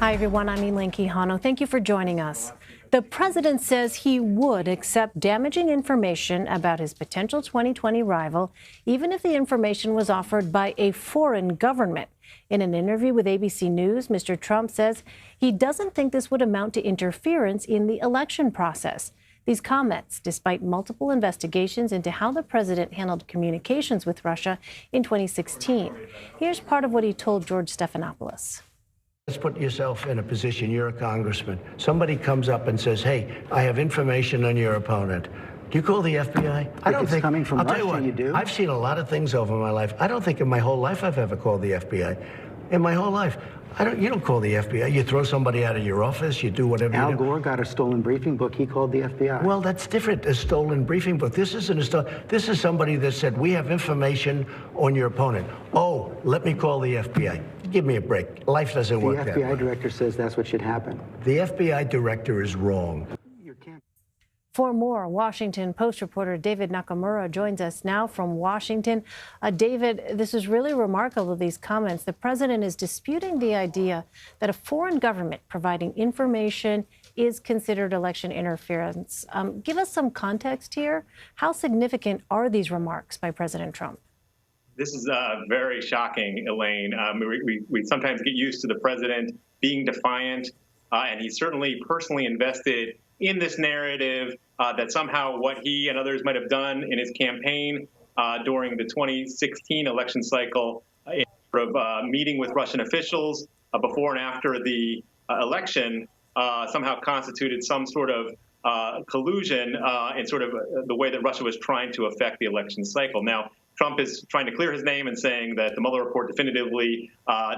Hi, everyone. I'm Elaine Quijano. Thank you for joining us. The president says he would accept damaging information about his potential 2020 rival, even if the information was offered by a foreign government. In an interview with ABC News, Mr. Trump says he doesn't think this would amount to interference in the election process. These comments, despite multiple investigations into how the president handled communications with Russia in 2016. Here's part of what he told George Stephanopoulos. Let's put yourself in a position, you're a congressman. Somebody comes up and says, hey, I have information on your opponent. Do you call the FBI? I don't think, coming from I'll tell you Russia, what, you do? I've seen a lot of things over my life. I don't think in my whole life I've ever called the FBI. In my whole life. You don't call the FBI. You throw somebody out of your office, you do whatever you do. Al Gore got a stolen briefing book. He called the FBI. Well, that's different, a stolen briefing book. This isn't a stolen. This is somebody that said, we have information on your opponent. Oh, let me call the FBI. Give me a break. Life doesn't work that way. The FBI director says that's what should happen. The FBI director is wrong. For more, Washington Post reporter David Nakamura joins us now from Washington. David, this is really remarkable, these comments. The president is disputing the idea that a foreign government providing information is considered election interference. Give us some context here. How significant are these remarks by President Trump? This is very shocking, Elaine. We sometimes get used to the president being defiant, and he's certainly personally invested in this narrative that somehow what he and others might have done in his campaign during the 2016 election cycle, in sort of meeting with Russian officials before and after the election, somehow constituted some sort of collusion in sort of the way that Russia was trying to affect the election cycle. Now, Trump is trying to clear his name and saying that the Mueller report definitively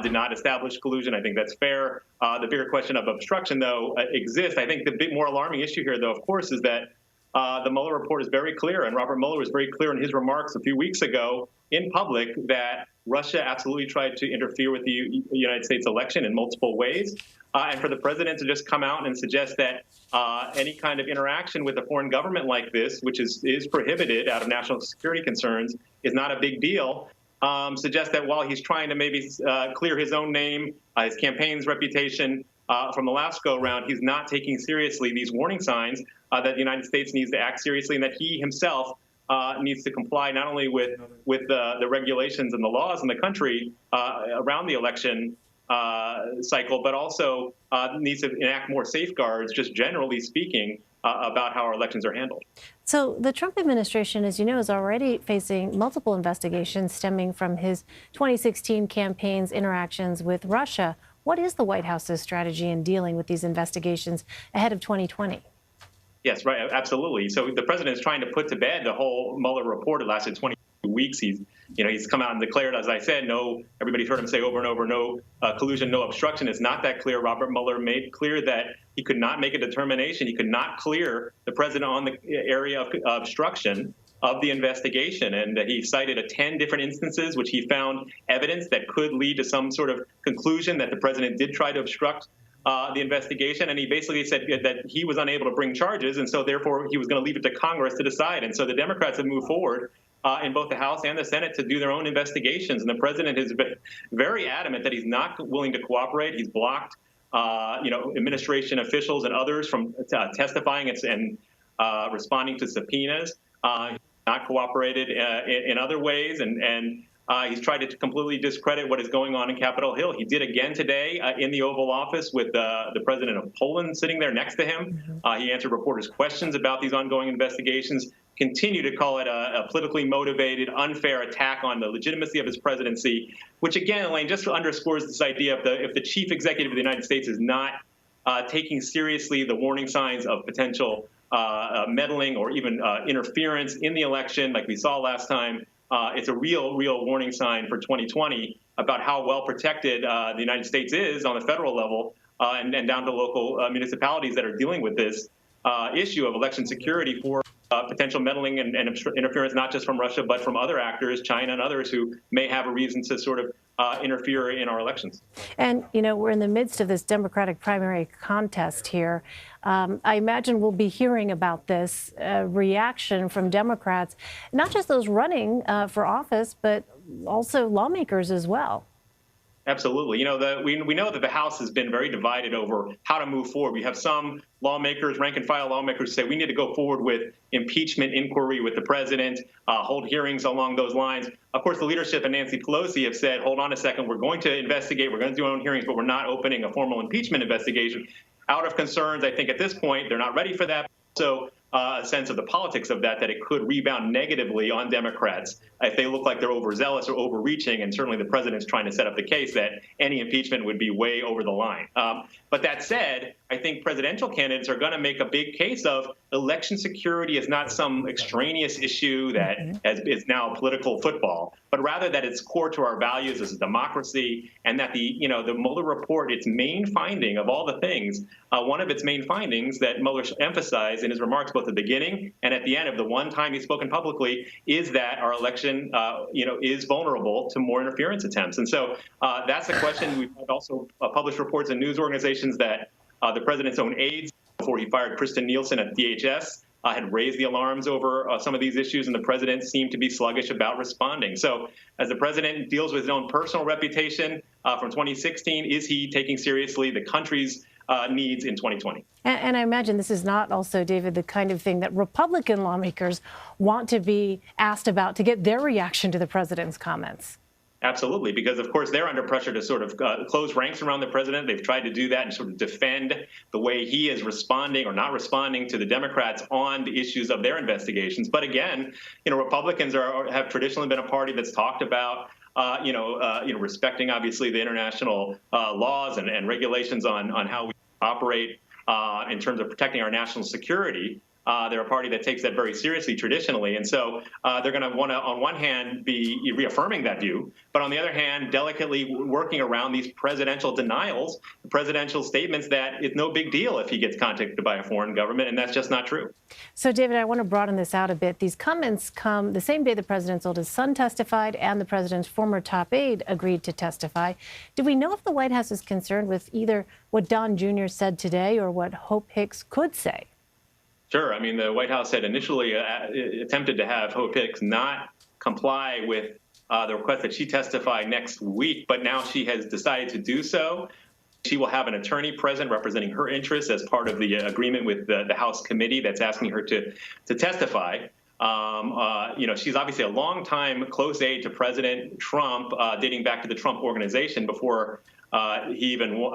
did not establish collusion. I think that's fair. The bigger question of obstruction, though, exists. I think the big, more alarming issue here, though, of course, is that the Mueller report is very clear, and Robert Mueller was very clear in his remarks a few weeks ago in public that Russia absolutely tried to interfere with the United States election in multiple ways. And for the president to just come out and suggest that any kind of interaction with a foreign government like this, which is prohibited out of national security concerns, is not a big deal, suggests that while he's trying to maybe clear his own name, his campaign's reputation from the last go-round, he's not taking seriously these warning signs that the United States needs to act seriously and that he himself needs to comply not only with the regulations and the laws in the country around the election cycle, but also needs to enact more safeguards, just generally speaking, about how our elections are handled. So the Trump administration, as you know, is already facing multiple investigations stemming from his 2016 campaign's interactions with Russia. What is the White House's strategy in dealing with these investigations ahead of 2020? Yes, right, absolutely. So the president is trying to put to bed the whole Mueller report. It lasted 20 weeks. He's come out and declared, as I said, no, everybody's heard him say over and over, no collusion, no obstruction. It's not that clear. Robert Mueller made clear that he could not make a determination. He could not clear the president on the area of obstruction of the investigation. And he cited 10 different instances, which he found evidence that could lead to some sort of conclusion that the president did try to obstruct the investigation. And he basically said that he was unable to bring charges, and so therefore he was going to leave it to Congress to decide. And so the Democrats have moved forward in both the House and the Senate to do their own investigations. And the president has been very adamant that he's not willing to cooperate. He's blocked, administration officials and others from testifying and responding to subpoenas. Not cooperated in other ways, and he's tried to completely discredit what is going on in Capitol Hill. He did again today in the Oval Office with the president of Poland sitting there next to him. He answered reporters' questions about these ongoing investigations, continue to call it a politically motivated, unfair attack on the legitimacy of his presidency, which again, Elaine, just underscores this idea of if the chief executive of the United States is not taking seriously the warning signs of potential meddling or even interference in the election like we saw last time, it's a real warning sign for 2020 about how well protected the United States is on the federal level and down to local municipalities that are dealing with this issue of election security for potential meddling and interference, not just from Russia, but from other actors, China and others, who may have a reason to sort of interfere in our elections. And, we're in the midst of this Democratic primary contest here. I imagine we'll be hearing about this reaction from Democrats, not just those running for office, but also lawmakers as well. Absolutely. We know that the House has been very divided over how to move forward. We have some lawmakers, rank and file lawmakers, say we need to go forward with impeachment inquiry with the president, hold hearings along those lines. Of course, the leadership and Nancy Pelosi have said, hold on a second, we're going to investigate, we're going to do our own hearings, but we're not opening a formal impeachment investigation. Out of concerns, I think at this point, they're not ready for that. So a sense of the politics of that it could rebound negatively on Democrats if they look like they're overzealous or overreaching. And certainly the president's trying to set up the case that any impeachment would be way over the line. But that said, I think presidential candidates are going to make a big case of election security is not some extraneous issue that is now political football, but rather that it's core to our values as a democracy, and that the Mueller report, its main finding of all the things, one of its main findings that Mueller emphasized in his remarks both at the beginning and at the end of the one time he's spoken publicly is that our election, is vulnerable to more interference attempts. And so that's a question. We've also published reports in news organizations that the president's own aides, before he fired Kristen Nielsen at DHS, had raised the alarms over some of these issues, and the president seemed to be sluggish about responding. So as the president deals with his own personal reputation from 2016, is he taking seriously the country's needs in 2020? And I imagine this is not also, David, the kind of thing that Republican lawmakers want to be asked about to get their reaction to the president's comments. Absolutely, because of course they're under pressure to sort of close ranks around the president. They've tried to do that and sort of defend the way he is responding or not responding to the Democrats on the issues of their investigations. But again, Republicans have traditionally been a party that's talked about respecting obviously the international laws and regulations on how we operate in terms of protecting our national security. They're a party that takes that very seriously traditionally. And so they're going to want to, on one hand, be reaffirming that view, but on the other hand, delicately working around these presidential denials, presidential statements that it's no big deal if he gets contacted by a foreign government. And that's just not true. So, David, I want to broaden this out a bit. These comments come the same day the president's oldest son testified and the president's former top aide agreed to testify. Do we know if the White House is concerned with either what Don Jr. said today or what Hope Hicks could say? Sure. I mean, the White House had initially attempted to have Hope Hicks not comply with the request that she testify next week, but now she has decided to do so. She will have an attorney present representing her interests as part of the agreement with the House committee that's asking her to testify. She's obviously a longtime close aide to President Trump, dating back to the Trump Organization before he even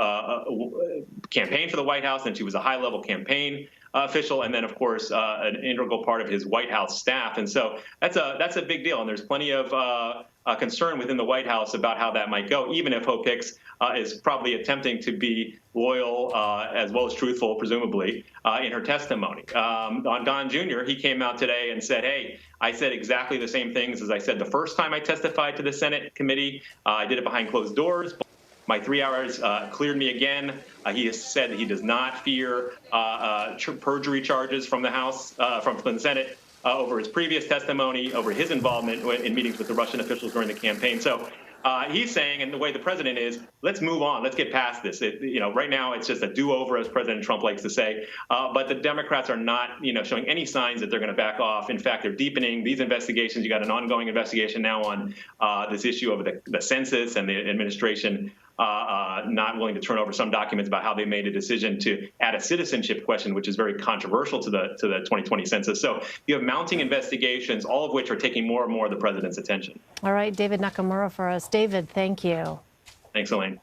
campaigned for the White House, and she was a high-level campaign official, and then, of course, an integral part of his White House staff. And so that's a big deal, and there's plenty of concern within the White House about how that might go, even if Hope Hicks is probably attempting to be loyal as well as truthful, presumably, in her testimony. On Don Jr., he came out today and said, hey, I said exactly the same things as I said the first time I testified to the Senate committee. I did it behind closed doors. My 3 hours cleared me again. He has said that he does not fear perjury charges from the House, from the Senate, over his previous testimony, over his involvement in meetings with the Russian officials during the campaign. So he's saying, and the way the president is, let's move on. Let's get past this. Right now, it's just a do-over, as President Trump likes to say. But the Democrats are not, showing any signs that they're going to back off. In fact, they're deepening these investigations. You got an ongoing investigation now on this issue of the census and the administration not willing to turn over some documents about how they made a decision to add a citizenship question, which is very controversial to the 2020 census. So you have mounting investigations, all of which are taking more and more of the president's attention. All right, David Nakamura for us. David, thank you. Thanks, Elaine.